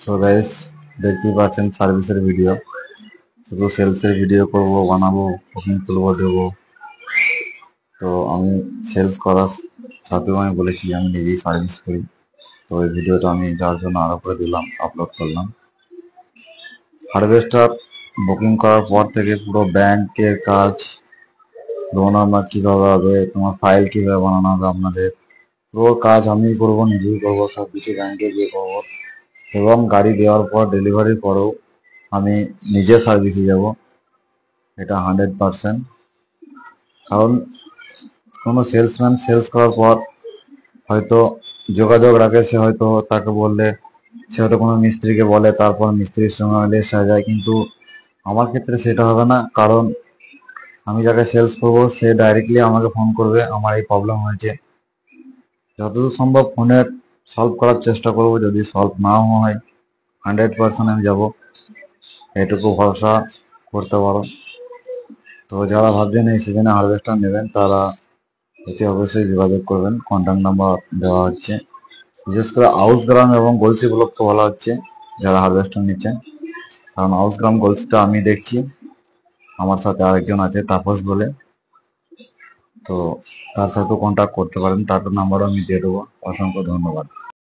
So guys, দেখতেই পাচ্ছেন সার্ভিসের ভিডিও। শুধু সেলসের ভিডিও করব, বানাবো, বুকিং তুলবো, দেবো। তো আমি সেলস করার সাথেও আমি বলেছি আমি নিজেই সার্ভিস করি। তো এই ভিডিওটা আমি যার জন্য আরো করে দিলাম, আপলোড করলাম। হারভেস্টার বুকিং করার পর থেকে পুরো ব্যাংকের কাজ, লোন আমার কিভাবে হবে, তোমার ফাইল কিভাবে বানানো হবে, আপনাদের পুরো কাজ আমিই করবো, নিজেই করবো, সব কিছু ব্যাংকে গিয়ে করবো। এবং গাড়ি দেওয়ার পর, ডেলিভারির পরেও আমি নিজে সার্ভিসে যাব, এটা 100%। কারণ কোনো সেলসম্যান সেলস করার পর হয়তো যোগাযোগ রাখে, সে হয়তো তাকে বললে, সে হয়তো কোনো মিস্ত্রিকে বলে, তারপর মিস্ত্রির সঙ্গে লেস হয়ে যায়। কিন্তু আমার ক্ষেত্রে সেটা হবে না, কারণ আমি যাকে সেলস করবো সে ডাইরেক্টলি আমাকে ফোন করবে, আমার এই প্রবলেম হয়েছে, যতদূর সম্ভব ফোনে সলভ করার চেষ্টা করব। যদি সলভ নাও হয় 100% আমি যাব, এটুকু ভরসা করতে পারো। তো যারা ভাবছেন এই সিজনে হারভেস্টার নেবেন, তারা অতি অবশ্যই যোগাযোগ করবেন, কন্ট্যাক্ট নাম্বার দেওয়া হচ্ছে। বিশেষ করে আউস গ্রাম এবং গলসি ব্লককে বলা হচ্ছে যারা হারভেস্টার নিচ্ছেন। কারণ আউস গ্রাম গলসিটা আমি দেখছি, আমার সাথে আরেকজন আছে তাপস বলে, তো তার সাথেও কন্ট্যাক্ট করতে পারেন, তার নাম্বারও আমি দিয়ে দেবো। অসংখ্য ধন্যবাদ।